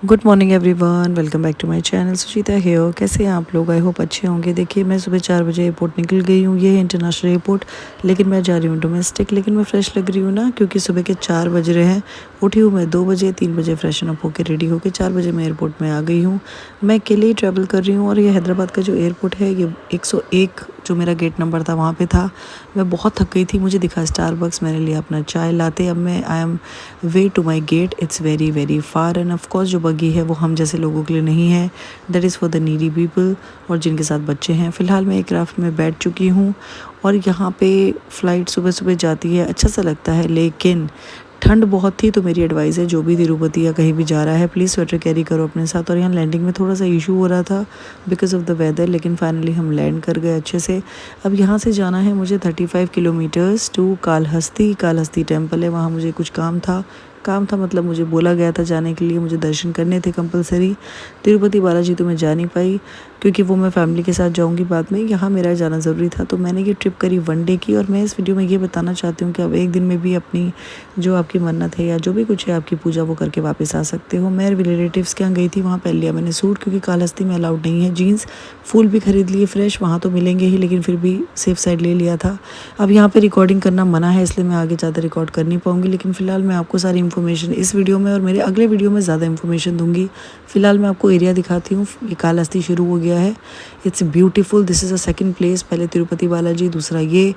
Good morning everyone, welcome back to my channel. Suchita here. कैसे हैं आप लोग? आई होप अच्छे होंगे। देखिए, मैं सुबह 4 बजे एयरपोर्ट निकल गई हूँ। ये है इंटरनेशनल एयरपोर्ट, लेकिन मैं जा रही हूँ डोमेस्टिक। लेकिन मैं फ्रेश लग रही हूँ ना, क्योंकि सुबह के 4 बज रहे हैं। उठी हूँ मैं 2 बजे, 3 बजे फ्रेशन अप होकर रेडी होकर 4 बजे मैं एयरपोर्ट में आ गई हूँ। मैं अकेले ही ट्रैवल कर रही हूँ और ये हैदराबाद का जो एयरपोर्ट है, ये 101 जो मेरा गेट नंबर था वहाँ पे था। मैं बहुत थक गई थी। मुझे दिखा स्टारबक्स, मैंने लिया अपना चाय लाते। अब मैं I am way to my gate. It's very very far and of course जो बगी है वो हम जैसे लोगों के लिए नहीं है। That is for the needy people और जिनके साथ बच्चे हैं। फ़िलहाल मैं एयरक्राफ्ट में बैठ चुकी हूँ और यहाँ पे फ़्लाइट सुबह सुबह जाती है। अच्छा सा लगता है, लेकिन ठंड बहुत थी। तो मेरी एडवाइस है, जो भी तिरुपति या कहीं भी जा रहा है, प्लीज़ स्वेटर कैरी करो अपने साथ। और यहाँ लैंडिंग में थोड़ा सा इशू हो रहा था बिकॉज़ ऑफ द वेदर, लेकिन फाइनली हम लैंड कर गए अच्छे से। अब यहाँ से जाना है मुझे 35 kilometres to Kalahasti. Kalahasti temple है, वहाँ मुझे कुछ काम था मतलब मुझे बोला गया था जाने के लिए। मुझे दर्शन करने थे कंपलसरी। तिरुपति बालाजी तो मैं जा नहीं पाई, क्योंकि वो मैं फैमिली के साथ जाऊंगी बाद में। यहाँ मेरा जाना ज़रूरी था, तो मैंने ये ट्रिप करी 1 डे की। और मैं इस वीडियो में ये बताना चाहती हूँ कि आप एक दिन में भी अपनी जो आपकी मन्नत है या जो भी कुछ है आपकी पूजा, वो करके वापस आ सकते हो। मैं रिलेटिव्स के यहाँ गई थी, वहाँ पहन लिया मैंने सूट, क्योंकि कालहस्ती में अलाउड नहीं है जीन्स। फूल भी खरीद लिए फ्रेश, वहाँ तो मिलेंगे ही, लेकिन फिर भी सेफ साइड ले लिया था। अब यहाँ पे रिकॉर्डिंग करना मना है, इसलिए मैं आगे ज़्यादा रिकॉर्ड कर नहीं पाऊँगी। लेकिन फ़िलहाल मैं आपको सारी इन्फॉर्मेशन इस वीडियो में और मेरे अगले वीडियो में ज़्यादा इन्फॉर्मेशन दूंगी। फिलहाल मैं आपको एरिया दिखाती हूँ। ये कालहस्ती शुरू हो गया है। It's beautiful. This is a second place. पहले तिरुपति बालाजी, दूसरा ये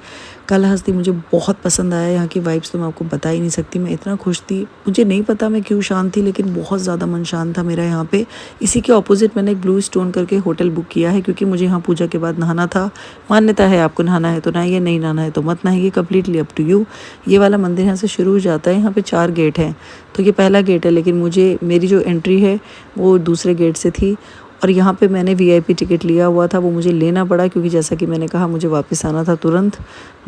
कालहस्ती। मुझे बहुत पसंद आया। यहाँ की वाइब्स तो मैं आपको बता ही नहीं सकती। मैं इतना खुश थी, मुझे नहीं पता मैं क्यों शांत थी, लेकिन बहुत ज़्यादा मन शांत था मेरा यहाँ पे। इसी के ऑपोजिट मैंने एक ब्लू स्टोन करके होटल बुक किया है, क्योंकि मुझे यहाँ पूजा के बाद नहाना था। मान्यता है, आपको नहाना है तो नहाइए, नहीं नहाना है तो मत नहाइए, कम्प्लीटली अप टू यू। ये वाला मंदिर यहाँ से शुरू हो जाता है। यहाँ पे 4 गेट हैं, तो ये पहला गेट है, लेकिन मेरी जो एंट्री है वो दूसरे गेट से थी। और यहाँ पे मैंने वीआईपी टिकट लिया हुआ था, वो मुझे लेना पड़ा, क्योंकि जैसा कि मैंने कहा मुझे वापस आना था तुरंत,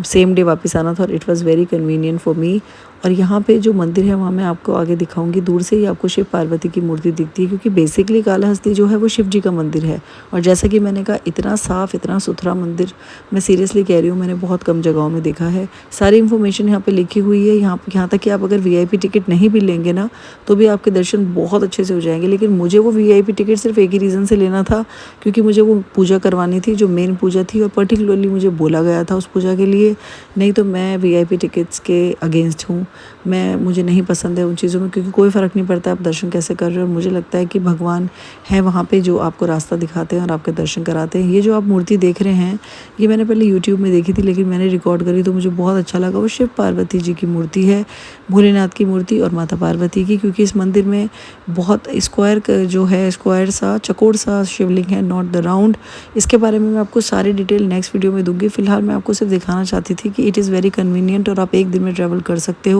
सेम डे वापस आना था। और it was very convenient for me. और यहाँ पे जो मंदिर है वहाँ मैं आपको आगे दिखाऊंगी। दूर से ही आपको शिव पार्वती की मूर्ति दिखती है, क्योंकि बेसिकली कालहस्ती जो है वो शिव जी का मंदिर है। और जैसा कि मैंने कहा, इतना साफ़, इतना सुथरा मंदिर मैं सीरियसली कह रही हूँ, मैंने बहुत कम जगहों में देखा है। सारी इन्फॉर्मेशन यहाँ पे लिखी हुई है। यहाँ तक कि आप अगर वीआईपी टिकट नहीं भी लेंगे ना, तो भी आपके दर्शन बहुत अच्छे से हो जाएंगे। लेकिन मुझे वो वीआईपी टिकट सिर्फ एक ही रीज़न से लेना था, क्योंकि मुझे वो पूजा करवानी थी, जो मेन पूजा थी। और पर्टिकुलरली मुझे बोला गया था उस पूजा के लिए। नहीं तो मैं वीआईपी टिकट्स के अगेंस्ट हूँ। मुझे नहीं पसंद है उन चीज़ों में, क्योंकि कोई फ़र्क नहीं पड़ता आप दर्शन कैसे कर रहे हो। और मुझे लगता है कि भगवान है वहाँ पे, जो आपको रास्ता दिखाते हैं और आपके दर्शन कराते हैं। ये जो आप मूर्ति देख रहे हैं, ये मैंने पहले यूट्यूब में देखी थी, लेकिन मैंने रिकॉर्ड करी तो मुझे बहुत अच्छा लगा। वो शिव पार्वती जी की मूर्ति है, भोलेनाथ की मूर्ति और माता पार्वती की। क्योंकि इस मंदिर में बहुत स्क्वायर जो है, स्क्वायर सा चकोर सा शिवलिंग है, नॉट द राउंड। इसके बारे में मैं आपको सारी डिटेल नेक्स्ट वीडियो में दूंगी। फिलहाल मैं आपको सिर्फ दिखाना चाहती थी कि इट इज़ वेरी कन्वीनियंट और आप एक दिन में ट्रैवल कर सकते हो।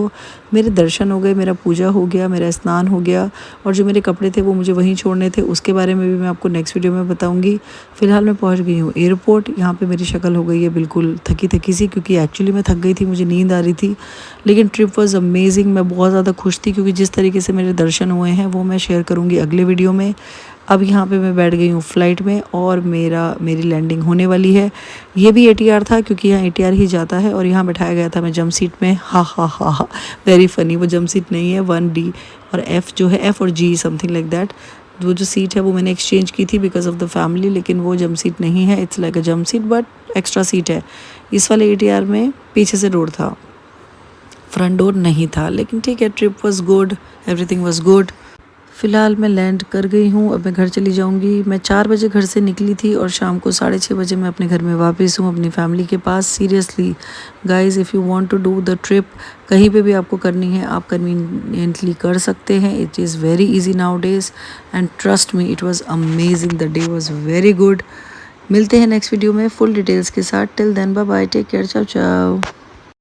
मेरे दर्शन हो गए, मेरा पूजा हो गया, मेरा स्नान हो गया। और जो मेरे कपड़े थे वो मुझे वहीं छोड़ने थे, उसके बारे में भी मैं आपको नेक्स्ट वीडियो में बताऊंगी। फिलहाल मैं पहुंच गई हूँ एयरपोर्ट। यहाँ पे मेरी शक्ल हो गई है बिल्कुल थकी थकी सी, क्योंकि एक्चुअली मैं थक गई थी, मुझे नींद आ रही थी। लेकिन ट्रिप वॉज अमेजिंग। मैं बहुत ज़्यादा खुश थी, क्योंकि जिस तरीके से मेरे दर्शन हुए हैं वो मैं शेयर करूँगी अगले वीडियो में। अब यहाँ पे मैं बैठ गई हूँ फ़्लाइट में और मेरी लैंडिंग होने वाली है। ये भी एटीआर था, क्योंकि यहाँ एटीआर ही जाता है। और यहाँ बैठाया गया था मैं जंप सीट में। हा हा हा हा, वेरी फनी। वो जंप सीट नहीं है, 1D और F जो है, F और G समथिंग लाइक दैट। वो जो सीट है वो मैंने एक्सचेंज की थी बिकॉज ऑफ द फैमिली, लेकिन वो जंप सीट नहीं है। It's like a jump seat but extra seat है। इस वाले एटीआर में पीछे से डोर था, फ्रंट डोर नहीं था। लेकिन ठीक है, trip was good, everything was good. फ़िलहाल मैं लैंड कर गई हूँ, अब मैं घर चली जाऊँगी। मैं 4 बजे घर से निकली थी और शाम को 6:30 बजे मैं अपने घर में वापस हूँ, अपनी फैमिली के पास। Seriously guys, if you want to do the trip, कहीं पे भी आपको करनी है आप कन्वीनियंटली कर सकते हैं। It is very easy nowadays and trust me, it was amazing. The day was very good. मिलते हैं नेक्स्ट वीडियो में फुल डिटेल्स के साथ। Till then bye bye, take care, ciao चाओ।